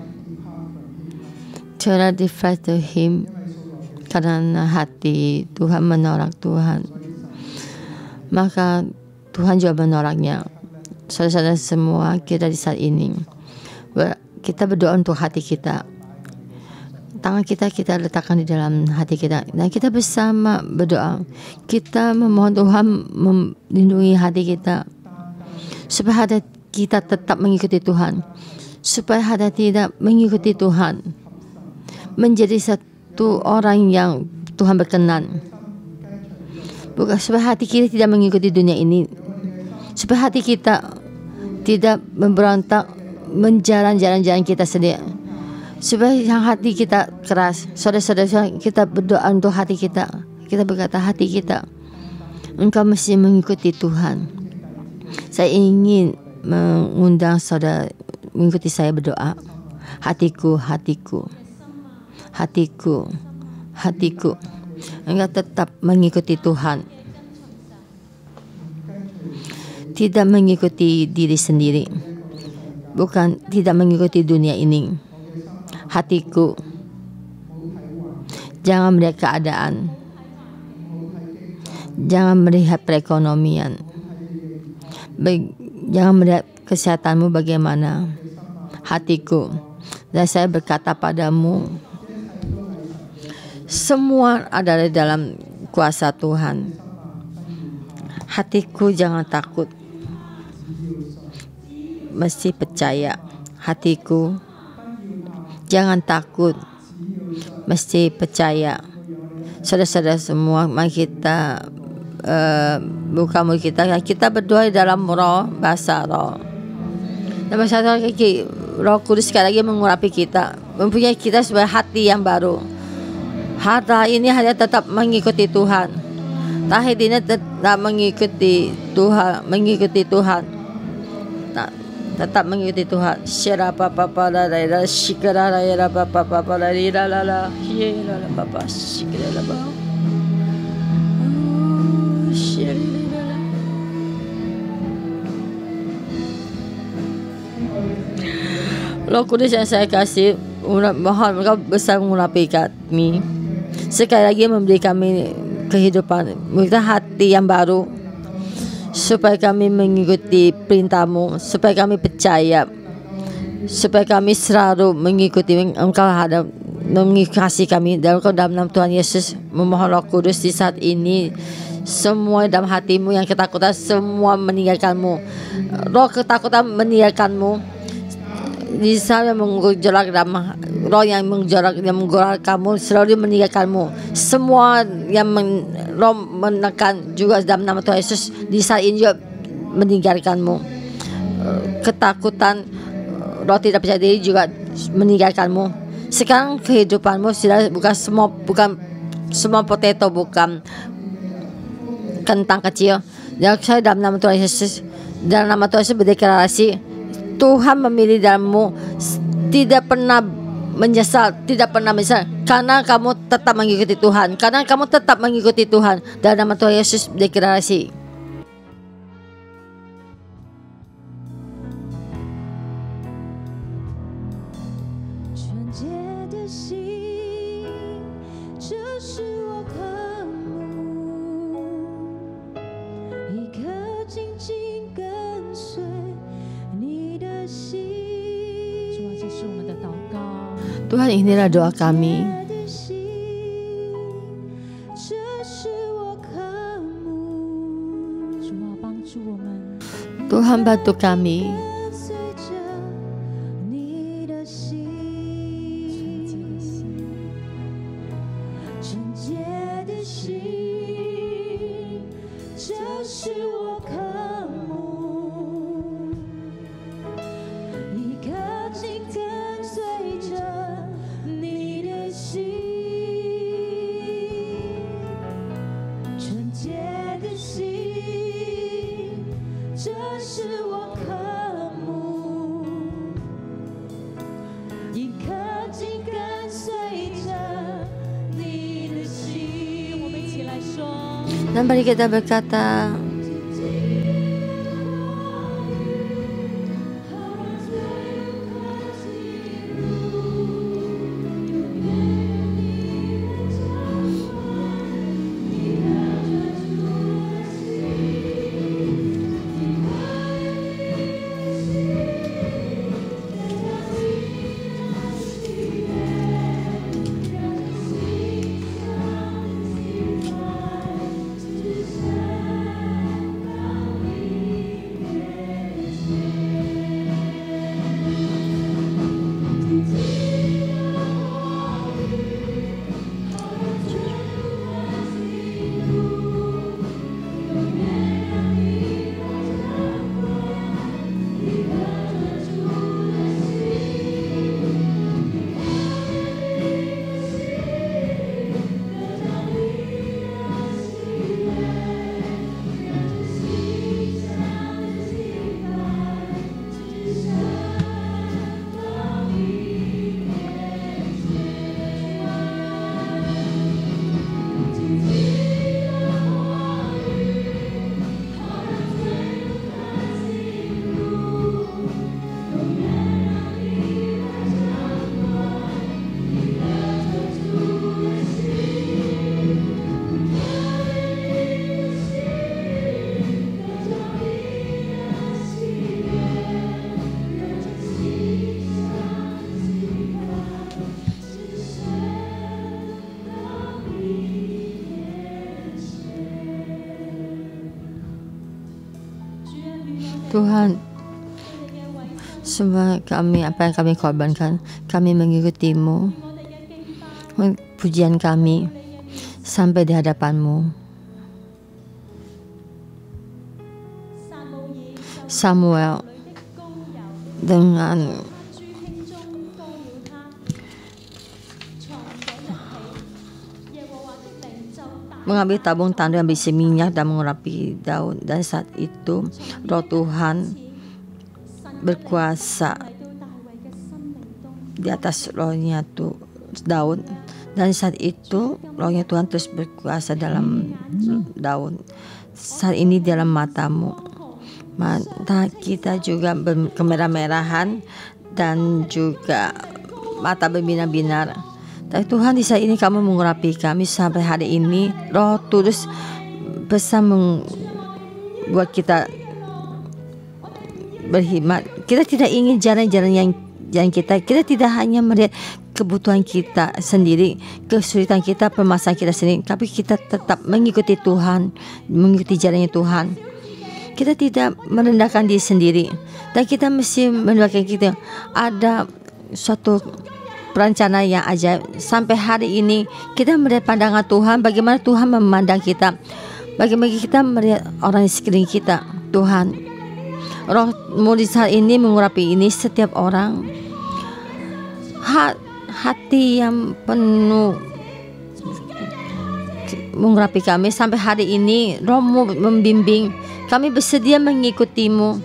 Speaker 1: Cara deflect to him, karena hati Tuhan menolak Tuhan, maka Tuhan juga menolaknya. Saudara-saudara semua, kita di saat ini kita berdoa untuk hati kita. Tangan kita letakkan di dalam hati kita, dan kita bersama berdoa. Kita memohon Tuhan melindungi hati kita, supaya hati kita tetap mengikuti Tuhan, supaya hati tidak mengikuti Tuhan, menjadi satu orang yang Tuhan berkenan. Bukan supaya hati kita tidak mengikuti dunia ini, supaya hati kita tidak memberontak menjalan-jalan kita sendiri, supaya yang hati kita keras. Saudara-saudara, kita berdoa untuk hati kita. Kita berkata, hati kita, Engkau mesti mengikuti Tuhan. Saya ingin mengundang saudara mengikuti saya berdoa. Hatiku, Engkau tetap mengikuti Tuhan, tidak mengikuti diri sendiri, bukan tidak mengikuti dunia ini. Hatiku, jangan melihat keadaan, jangan melihat perekonomian, jangan melihat kesehatanmu bagaimana. Hatiku, dan saya berkata padamu, semua adalah dalam kuasa Tuhan. Hatiku jangan takut, mesti percaya. Hatiku jangan takut, mesti percaya. Saudara-saudara semua, mari kita buka mulut kita berdoa dalam roh, bahasa roh. Dan bahasa Roh Kudus sekali lagi mengurapi kita, mempunyai kita sebagai hati yang baru. Hati ini hanya tetap mengikuti Tuhan. Hati ini tetap mengikuti Tuhan, tetap mengikuti Tuhan. Syarapa papa la la shikara la la papa papa la la la la papa shikara la ba. Roh Kudus yang saya kasih, mohon Engkau besar mengurapi kami. Sekali lagi memberi kami kehidupan, memberi hati yang baru, supaya kami mengikuti perintah-Mu, supaya kami percaya, supaya kami selalu mengikuti Engkau, ada mengasihi kami. Dan Engkau dalam nama Tuhan Yesus memohon Roh Kudus di saat ini, semua dalam hatimu yang ketakutan semua meninggalkan-Mu. Roh ketakutan meninggalkan-Mu. Di sana menggejolak dalam roh yang menggejolak kamu selalu meninggalkanmu. Semua yang roh menekan juga dalam nama Tuhan Yesus di saat ini juga meninggalkanmu. Ketakutan, roh tidak percaya diri juga meninggalkanmu. Sekarang kehidupanmu sudah bukan semua potato, bukan kentang kecil. Dan saya dalam nama Tuhan Yesus, dalam nama Tuhan Yesus berdeklarasi, Tuhan memilih dalammu, tidak pernah menyesal, karena kamu tetap mengikuti Tuhan, dalam nama Tuhan Yesus deklarasi. Tuhan, inilah doa kami. Tuhan, bantu kami. Dan mari kita berkata, Tuhan, semua kami, apa yang kami korbankan, kami mengikutimu. Pujian kami sampai di hadapanmu. Samuel dengan mengambil tabung tandu yang berisi minyak dan mengurapi daun, dan saat itu Roh Tuhan berkuasa di atas rohnya Daud, dan saat itu rohnya Tuhan terus berkuasa dalam Daud. Saat ini dalam matamu, mata kita juga kemerah-merahan dan juga mata berbinar-binar. Tapi Tuhan, di saat ini kamu mengurapi kami sampai hari ini. Roh Kudus bisa membuat kita berkhidmat. Kita tidak ingin jalan-jalan yang kita tidak hanya melihat kebutuhan kita sendiri, kesulitan kita, permasalahan kita sendiri, tapi kita tetap mengikuti Tuhan, mengikuti jalannya Tuhan. Kita tidak merendahkan diri sendiri, dan kita mesti mendoakan kita ada suatu perencanaan yang ajaib. Sampai hari ini kita melihat pandangan Tuhan, bagaimana Tuhan memandang kita, bagaimana kita melihat orang di sekeliling kita. Tuhan, Roh-Mu di saat ini mengurapi ini setiap orang, hati yang penuh mengurapi kami sampai hari ini. Roh-Mu membimbing kami, bersedia mengikutimu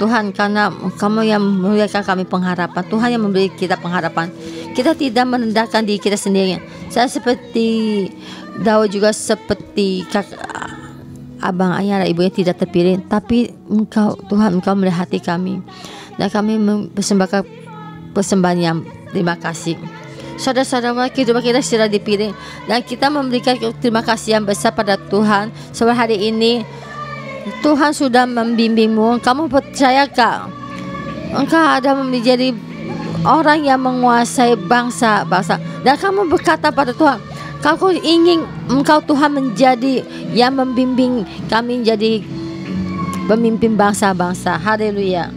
Speaker 1: Tuhan, karena kamu yang memberikan kami pengharapan. Tuhan yang memberi kita pengharapan. Kita tidak merendahkan diri kita sendiri. Saya seperti Daud, juga seperti abang, ayah, dan ibunya tidak terpilih, tapi Engkau Tuhan, Engkau melihat hati kami, dan kami mempersembahkan persembahan yang terima kasih. Saudara-saudara, kehidupan kita sudah dipilih, dan kita memberikan terima kasih yang besar pada Tuhan. Sebab hari ini Tuhan sudah membimbingmu. Kamu percayakah engkau ada menjadi orang yang menguasai bangsa-bangsa, dan kamu berkata pada Tuhan, Aku ingin Engkau Tuhan menjadi yang membimbing kami menjadi pemimpin bangsa-bangsa. Haleluya.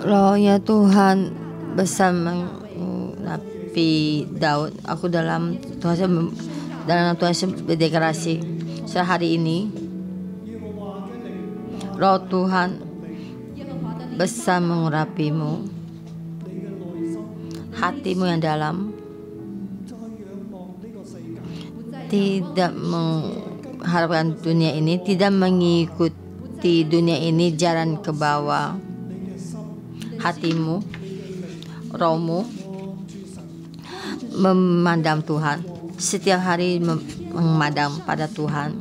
Speaker 1: Rohnya Tuhan bersama Nabi Daud. Aku dalam Tuhan berdeklarasi sehari ini, Roh Tuhan bersama mengurapimu, hatimu yang dalam, tidak mengharapkan dunia ini, tidak mengikuti dunia ini, jalan ke bawah. Hatimu, rohmu memandang Tuhan, setiap hari memandang pada Tuhan,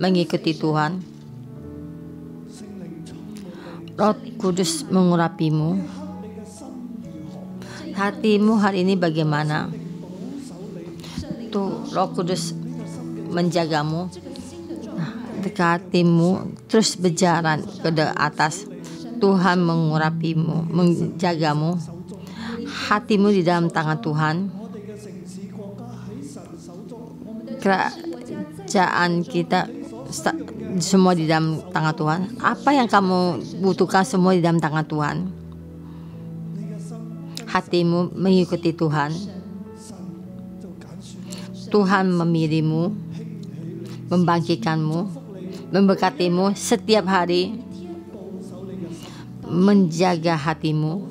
Speaker 1: mengikuti Tuhan. Roh Kudus mengurapimu. Hatimu hari ini bagaimana? Tuh, Roh Kudus menjagamu. Dekatimu, terus berjalan ke atas. Tuhan mengurapimu, menjagamu. Hatimu di dalam tangan Tuhan. Kerajaan kita semua di dalam tangan Tuhan. Apa yang kamu butuhkan semua di dalam tangan Tuhan. hatimu mengikuti Tuhan, Tuhan memilihmu, membangkitkanmu, memberkatimu setiap hari, menjaga hatimu,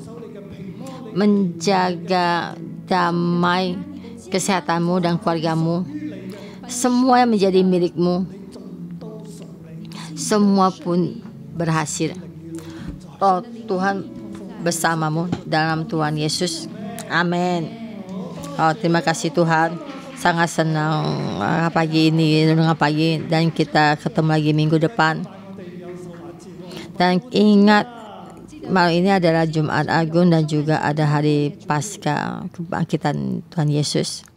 Speaker 1: menjaga damai kesehatanmu dan keluargamu. Semua yang menjadi milikmu, semua pun berhasil. Oh, Tuhan bersamamu dalam Tuhan Yesus. Amin. Oh, terima kasih Tuhan. Sangat senang pagi ini, renungan pagi, dan kita ketemu lagi minggu depan. Dan ingat, malam ini adalah Jumat Agung dan juga ada hari Paskah kebangkitan Tuhan Yesus.